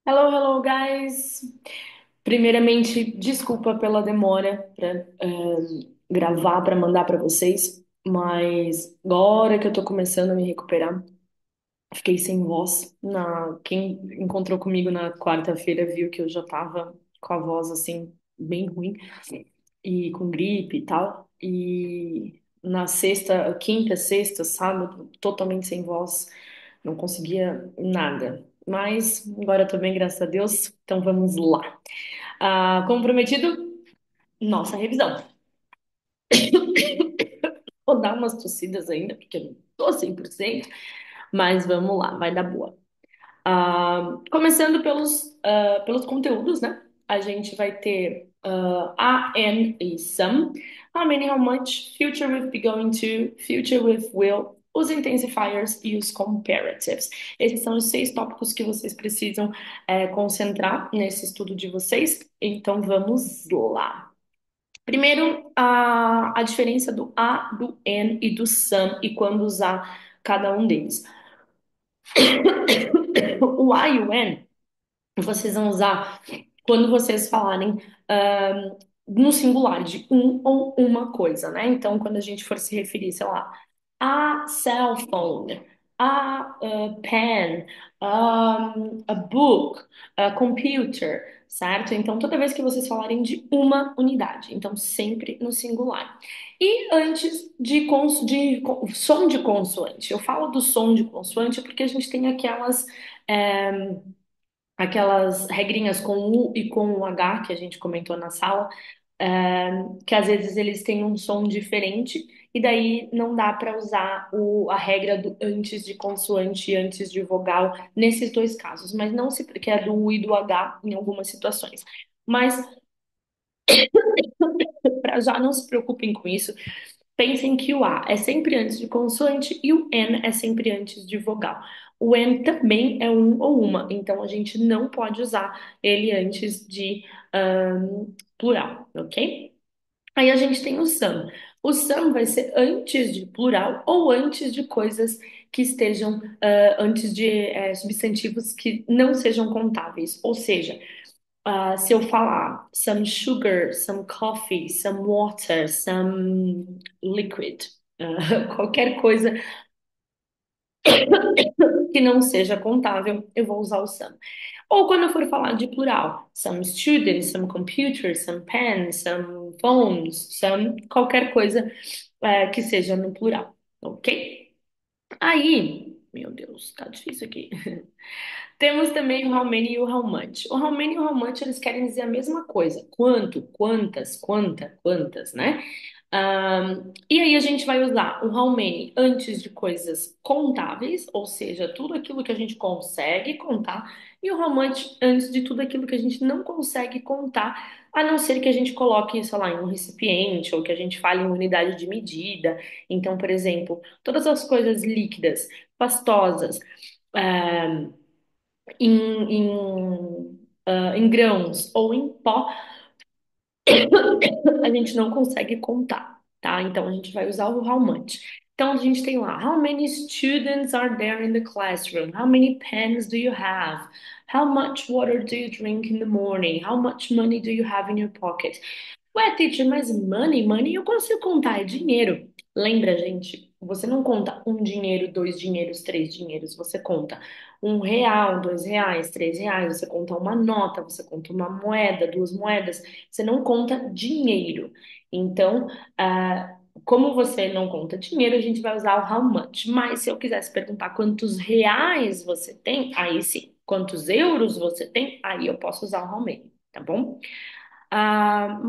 Hello, hello, guys! Primeiramente, desculpa pela demora para gravar, para mandar para vocês, mas agora que eu tô começando a me recuperar, fiquei sem voz. Quem encontrou comigo na quarta-feira viu que eu já tava com a voz assim, bem ruim, e com gripe e tal. E na sexta, quinta, sexta, sábado, totalmente sem voz, não conseguia nada. Mas agora eu tô bem, graças a Deus, então vamos lá. Como prometido, nossa revisão. Vou dar umas tossidas ainda, porque eu não tô 100%, mas vamos lá, vai dar boa. Começando pelos conteúdos, né? A gente vai ter a, and e some, how many, how much, future with be going to, future with will, os intensifiers e os comparatives. Esses são os 6 tópicos que vocês precisam concentrar nesse estudo de vocês. Então vamos lá. Primeiro, a diferença do a, do and e do some e quando usar cada um deles. O a e o and vocês vão usar quando vocês falarem no singular de um ou uma coisa, né? Então, quando a gente for se referir, sei lá, a cell phone, a pen, a book, a computer, certo? Então, toda vez que vocês falarem de uma unidade, então sempre no singular. E antes som de consoante, eu falo do som de consoante porque a gente tem aquelas regrinhas com o U e com o H que a gente comentou na sala, que às vezes eles têm um som diferente, e daí não dá para usar a regra do antes de consoante e antes de vogal nesses 2 casos, mas não se, que é do U e do H em algumas situações. Mas para já não se preocupem com isso. Pensem que o A é sempre antes de consoante e o N é sempre antes de vogal. O N também é um ou uma, então a gente não pode usar ele antes de plural, ok? Aí a gente tem o some. O some vai ser antes de plural ou antes de coisas que estejam antes de substantivos que não sejam contáveis. Ou seja, se eu falar some sugar, some coffee, some water, some liquid, qualquer coisa que não seja contável, eu vou usar o some. Ou quando eu for falar de plural, some students, some computers, some pens, some phones, some qualquer coisa que seja no plural, ok? Aí, meu Deus, tá difícil aqui. Temos também o how many e o how much. O how many e o how much, eles querem dizer a mesma coisa. Quanto, quantas, quanta, quantas, né? E aí a gente vai usar o how many antes de coisas contáveis, ou seja, tudo aquilo que a gente consegue contar, e o how much antes de tudo aquilo que a gente não consegue contar, a não ser que a gente coloque, sei lá, em um recipiente, ou que a gente fale em unidade de medida. Então, por exemplo, todas as coisas líquidas, pastosas, ah, em grãos ou em pó, a gente não consegue contar, tá? Então a gente vai usar o how much. Então a gente tem lá, how many students are there in the classroom? How many pens do you have? How much water do you drink in the morning? How much money do you have in your pocket? Ué, teacher, mas money eu consigo contar, é dinheiro. Lembra, gente, você não conta um dinheiro, 2 dinheiros, 3 dinheiros, você conta R$ 1, R$ 2, R$ 3, você conta uma nota, você conta uma moeda, 2 moedas, você não conta dinheiro. Então, como você não conta dinheiro, a gente vai usar o how much. Mas se eu quisesse perguntar quantos reais você tem, aí sim. Quantos euros você tem, aí eu posso usar o how many, tá bom?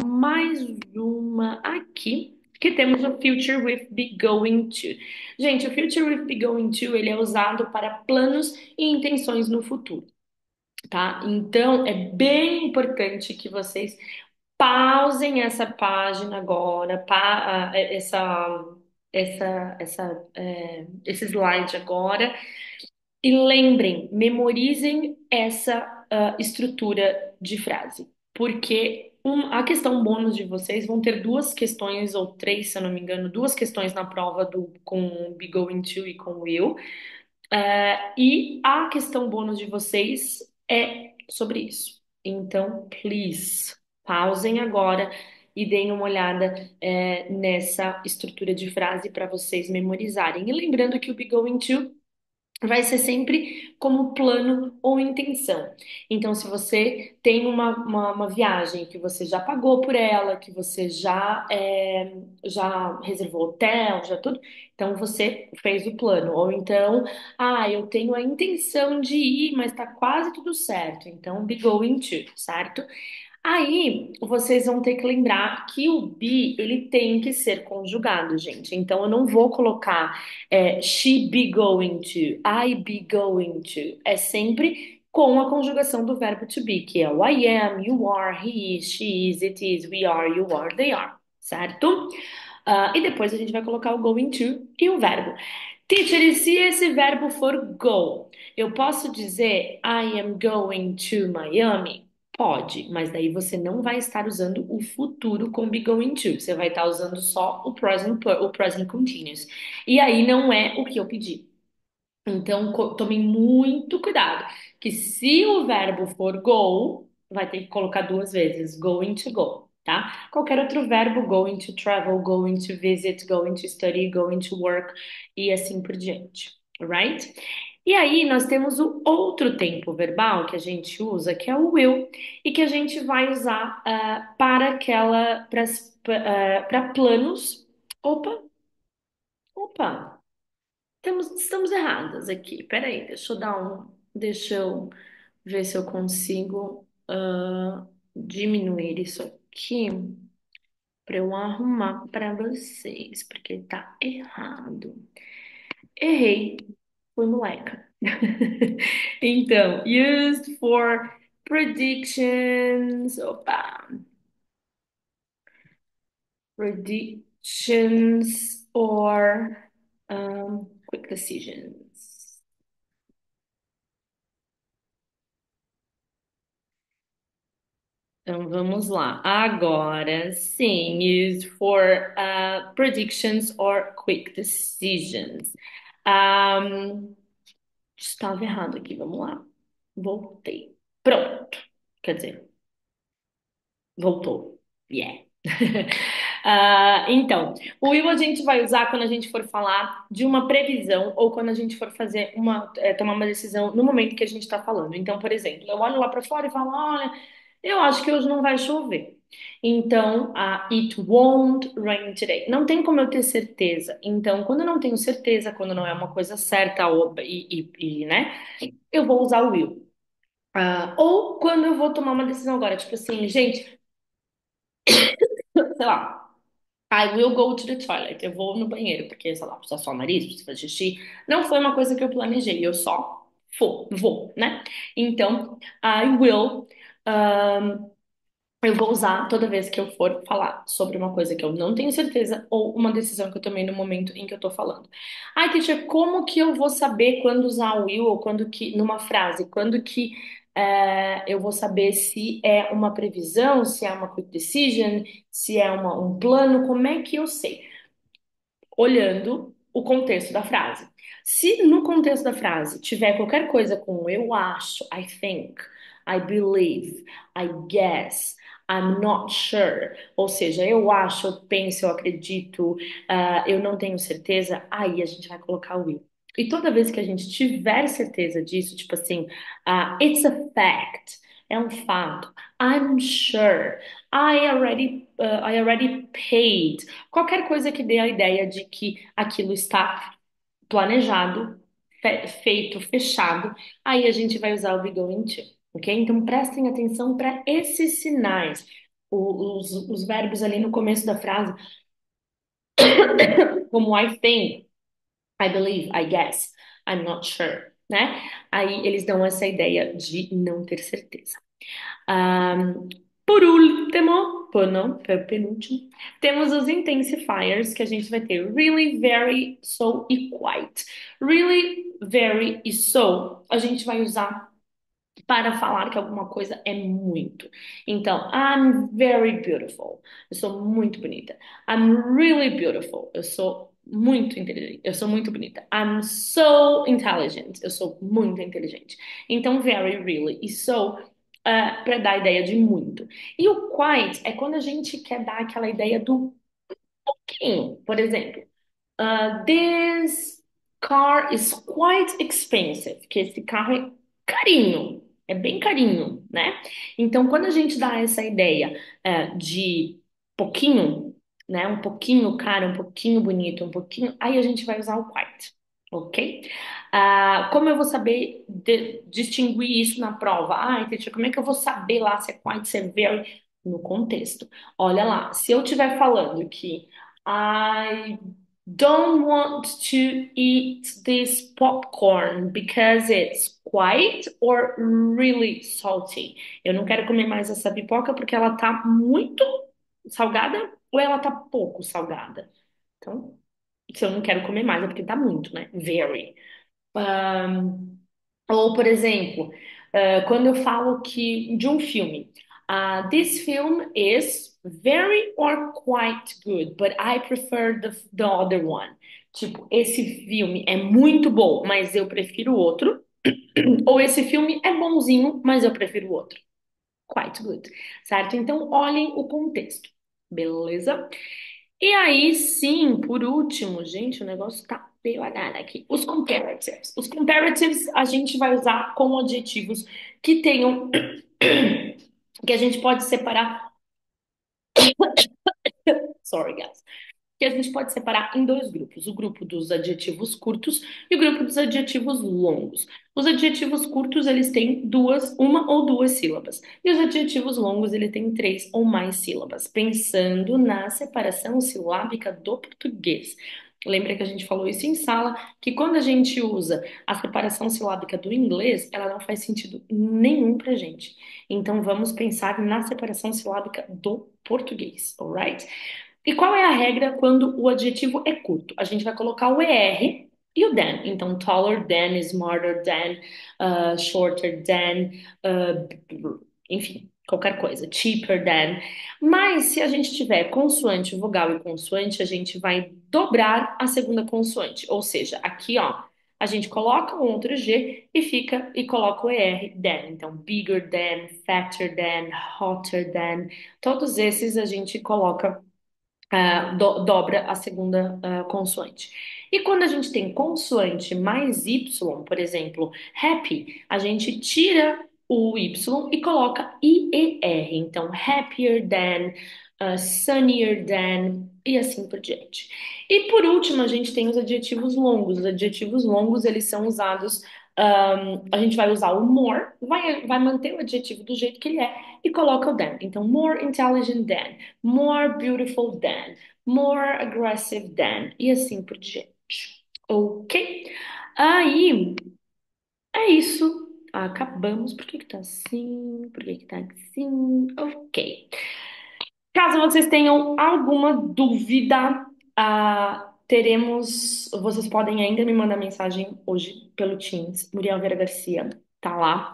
Mais uma aqui, que temos o future with be going to. Gente, o future with be going to, ele é usado para planos e intenções no futuro, tá? Então, é bem importante que vocês pausem essa página agora, esse slide agora, e lembrem, memorizem essa estrutura de frase, porque a questão bônus de vocês vão ter 2 questões ou 3, se eu não me engano, 2 questões na prova com be going to e com will. E a questão bônus de vocês é sobre isso. Então, please, pausem agora e deem uma olhada, nessa estrutura de frase para vocês memorizarem. E lembrando que o be going to vai ser sempre como plano ou intenção. Então, se você tem uma viagem que você já pagou por ela, que você já reservou hotel, já tudo, então você fez o plano. Ou então, eu tenho a intenção de ir, mas tá quase tudo certo. Então, be going to, certo? Aí, vocês vão ter que lembrar que o be, ele tem que ser conjugado, gente. Então, eu não vou colocar she be going to, I be going to. É sempre com a conjugação do verbo to be, que é o I am, you are, he is, she is, it is, we are, you are, they are, certo? E depois a gente vai colocar o going to e o verbo. Teacher, e se esse verbo for go? Eu posso dizer I am going to Miami? Pode, mas daí você não vai estar usando o futuro com be going to. Você vai estar usando só o present continuous. E aí não é o que eu pedi. Então, tomem muito cuidado, que se o verbo for go, vai ter que colocar duas vezes, going to go, tá? Qualquer outro verbo, going to travel, going to visit, going to study, going to work e assim por diante, right? E aí nós temos o outro tempo verbal que a gente usa, que é o will, e que a gente vai usar para para planos. Opa, opa. Estamos erradas aqui. Peraí, deixa eu ver se eu consigo diminuir isso aqui para eu arrumar para vocês, porque tá errado. Errei, fui moleca. Então, used for predictions. Opa, predictions or quick decisions. Então vamos lá. Agora sim, used for predictions or quick decisions. Um, Estava errado aqui, vamos lá. Voltei. Pronto. Quer dizer, voltou. Yeah. Então, o will a gente vai usar quando a gente for falar de uma previsão ou quando a gente for tomar uma decisão no momento que a gente está falando. Então, por exemplo, eu olho lá para fora e falo: olha, eu acho que hoje não vai chover. Então, it won't rain today. Não tem como eu ter certeza. Então, quando eu não tenho certeza, quando não é uma coisa certa né, eu vou usar o will. Ou quando eu vou tomar uma decisão agora, tipo assim, gente, sei lá. I will go to the toilet. Eu vou no banheiro, porque, sei lá, precisa só o nariz, precisa fazer xixi. Não foi uma coisa que eu planejei, eu só vou, né? Então, I will. Eu vou usar toda vez que eu for falar sobre uma coisa que eu não tenho certeza ou uma decisão que eu tomei no momento em que eu tô falando. Ai, teacher, como que eu vou saber quando usar o will ou quando que, numa frase, quando que eu vou saber se é uma previsão, se é uma quick decision, se é um plano, como é que eu sei? Olhando o contexto da frase. Se no contexto da frase tiver qualquer coisa com eu acho, I think, I believe, I guess, I'm not sure, ou seja, eu acho, eu penso, eu acredito, eu não tenho certeza, aí a gente vai colocar o will. E toda vez que a gente tiver certeza disso, tipo assim, it's a fact, é um fato, I'm sure, I already paid. Qualquer coisa que dê a ideia de que aquilo está planejado, feito, fechado, aí a gente vai usar o be going to, ok? Então prestem atenção para esses sinais. Os verbos ali no começo da frase, como I think, I believe, I guess, I'm not sure, né? Aí eles dão essa ideia de não ter certeza. Ahm, por último, não, penúltimo, temos os intensifiers que a gente vai ter really, very, so e quite. Really, very e so a gente vai usar para falar que alguma coisa é muito. Então, I'm very beautiful. Eu sou muito bonita. I'm really beautiful. Eu sou muito inteligente. Eu sou muito bonita. I'm so intelligent. Eu sou muito inteligente. Então, very, really e so para dar a ideia de muito. E o quite é quando a gente quer dar aquela ideia do pouquinho. Por exemplo, this car is quite expensive, que esse carro é carinho, é bem carinho, né? Então, quando a gente dá essa ideia, de pouquinho, né? Um pouquinho caro, um pouquinho bonito, um pouquinho, aí a gente vai usar o quite, ok? Como eu vou saber distinguir isso na prova? Teacher, como é que eu vou saber lá se é quite, se é very? No contexto. Olha lá, se eu estiver falando que I don't want to eat this popcorn because it's quite or really salty. Eu não quero comer mais essa pipoca porque ela tá muito salgada ou ela tá pouco salgada. Então, se eu não quero comer mais é porque tá muito, né? Very. Um, ou, por exemplo, quando eu falo que de um filme, this film is very or quite good, but I prefer the other one. Tipo, esse filme é muito bom, mas eu prefiro o outro. Ou esse filme é bonzinho, mas eu prefiro o outro. Quite good, certo? Então, olhem o contexto, beleza? E aí, sim, por último, gente, o negócio tá meio arado aqui. Os comparatives. Os comparatives a gente vai usar com adjetivos que tenham, que a gente pode separar, sorry, guys, que a gente pode separar em dois grupos: o grupo dos adjetivos curtos e o grupo dos adjetivos longos. Os adjetivos curtos, eles têm uma ou duas sílabas, e os adjetivos longos, ele tem três ou mais sílabas, pensando na separação silábica do português. Lembra que a gente falou isso em sala, que quando a gente usa a separação silábica do inglês, ela não faz sentido nenhum pra gente. Então vamos pensar na separação silábica do português, alright? E qual é a regra quando o adjetivo é curto? A gente vai colocar o ER e o than. Então, taller than, smarter than, shorter than, enfim, qualquer coisa. Cheaper than. Mas se a gente tiver consoante, vogal e consoante, a gente vai dobrar a segunda consoante. Ou seja, aqui, ó, a gente coloca um outro G e fica e coloca o ER, than. Então, bigger than, fatter than, hotter than. Todos esses a gente coloca, dobra a segunda, consoante. E quando a gente tem consoante mais Y, por exemplo, happy, a gente tira o Y e coloca IER. Então, happier than, sunnier than, e assim por diante. E por último, a gente tem os adjetivos longos. Os adjetivos longos, eles são usados. A gente vai usar o more, vai manter o adjetivo do jeito que ele é e coloca o than. Então, more intelligent than, more beautiful than, more aggressive than, e assim por diante. Ok? Aí, é isso. Acabamos. Por que que tá assim? Por que que tá assim? Ok. Caso vocês tenham alguma dúvida, vocês podem ainda me mandar mensagem hoje pelo Teams, Muriel Vera Garcia, tá lá.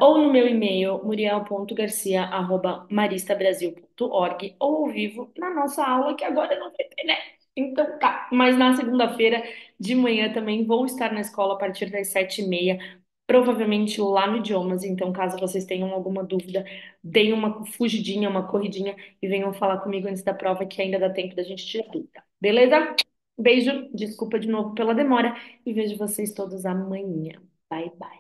Ou no meu e-mail, muriel.garcia@maristabrasil.org, ou ao vivo na nossa aula, que agora não vai ter, né? Então tá. Mas na segunda-feira de manhã também vou estar na escola a partir das 7h30, provavelmente lá no Idiomas. Então, caso vocês tenham alguma dúvida, deem uma fugidinha, uma corridinha e venham falar comigo antes da prova, que ainda dá tempo da gente tirar dúvida. Beleza? Beijo, desculpa de novo pela demora e vejo vocês todos amanhã. Bye, bye.